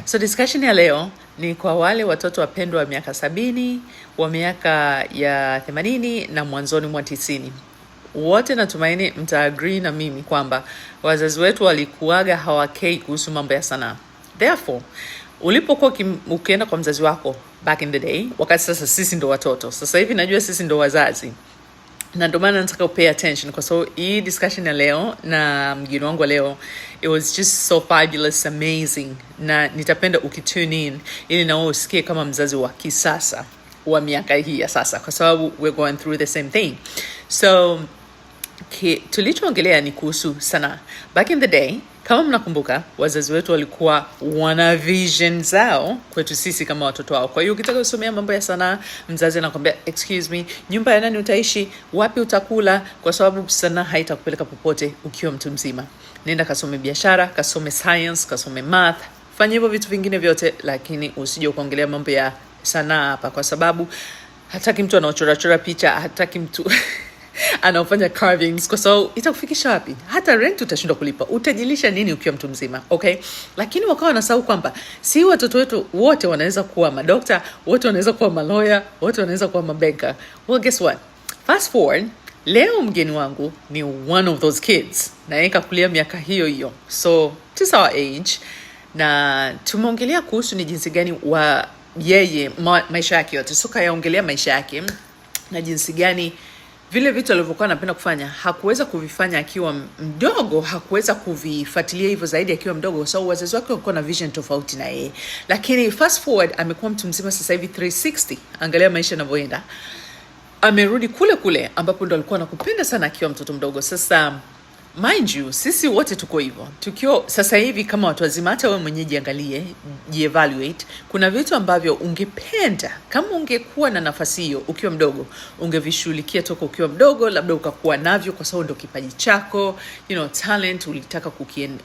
So discussion ya leo ni kwa wale watoto wapendwa wa miaka 70, wa miaka ya 80 na mwanzoni mwa 90. Wote natumaini mta-agree na mimi kwamba wazazi wetu walikuwaga hawakei kuhusu mambo ya sanaa. Therefore, ulipokuwa ukienda kwa mzazi wako back in the day, wakati sasa sisi ndo watoto. Sasa hivi najua sisi ndo wazazi. Na ndio maana nataka pay attention kwa sababu hii discussion ya leo na mgeni wangu leo, it was just so fabulous, amazing. Na nitapenda ukitune in ili na wewe usikie kama mzazi wa kisasa wa miaka hii ya sasa, kwa sababu we're going through the same thing. So tulichoongelea ni kuhusu sanaa. Back in the day, kama mnakumbuka, wazazi wetu walikuwa wana vision zao kwetu sisi kama watoto wao. Kwa hiyo ukitaka kusomea mambo ya sanaa, mzazi anakuambia, excuse me, nyumba ya nani utaishi, wapi utakula, kwa sababu sanaa haitakupeleka popote ukiwa mtu mzima. Nenda kasome biashara, kasome science, kasome math, fanya hivyo vitu vingine vyote, lakini usije ukaongelea mambo ya sanaa hapa, kwa sababu hataki mtu anaochora picha, hataki mtu anaofanya carvings, kwa sababu itakufikisha wapi? Hata rent utashindwa kulipa. Utajilisha nini ukiwa mtu mzima? Okay? Lakini wakawa wanasahau kwamba si watoto wetu wote wanaweza kuwa madokta, wote wanaweza kuwa malawyer, wote wanaweza kuwa mabanker. Well, guess what? Fast forward, leo mgeni wangu ni one of those kids. Na yeye kakulia miaka hiyo hiyo. So, just our age. Na tumeongelea kuhusu ni jinsi gani wa yeye maisha yake yote. So kayaongelea maisha yake na jinsi gani vile vitu alivyokuwa anapenda kufanya hakuweza kuvifanya akiwa mdogo, hakuweza kuvifuatilia hivyo zaidi akiwa mdogo, kwa sababu wazazi wake walikuwa na vision tofauti na yeye. Lakini fast forward, amekuwa mtu mzima sasa hivi 360. Angalia maisha yanavyoenda. Amerudi kule kule ambapo ndo alikuwa anakupenda sana akiwa mtoto mdogo. Sasa mind you, sisi wote tuko hivyo. Tukio sasa hivi kama watu wazima, hata wewe mwenyewe jiangalie, jievaluate. Kuna vitu ambavyo ungependa kama ungekuwa na nafasi hiyo ukiwa mdogo, ungevishughulikia toka ukiwa mdogo, labda ukakuwa navyo kwa sababu ndio kipaji chako, talent ulitaka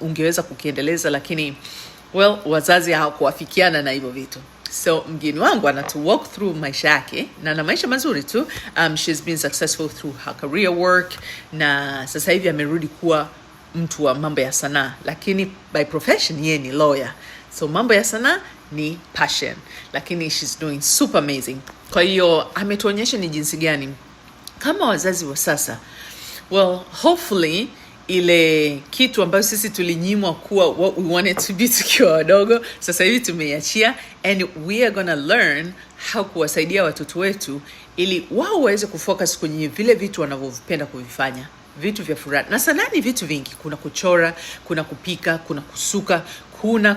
ungeweza kukiendeleza, lakini well, wazazi hawakuafikiana na hivyo vitu. So mgeni wangu anatu walk through maisha yake na maisha mazuri tu. She's been successful through her career work, na sasa hivi amerudi kuwa mtu wa mambo ya sanaa, lakini by profession yeye ni lawyer. So mambo ya sanaa ni passion, lakini she's doing super amazing. Kwa hiyo ametuonyesha ni jinsi gani kama wazazi wa sasa, well, hopefully ile kitu ambayo sisi tulinyimwa kuwa what we wanted to be tukiwa wadogo, sasa hivi tumeiachia, and we are gonna learn how kuwasaidia watoto wetu ili wao waweze kufocus kwenye vile vitu wanavyopenda kuvifanya, vitu vya furaha. Na sanaa ni vitu vingi, kuna kuchora, kuna kupika, kuna kusuka, kuna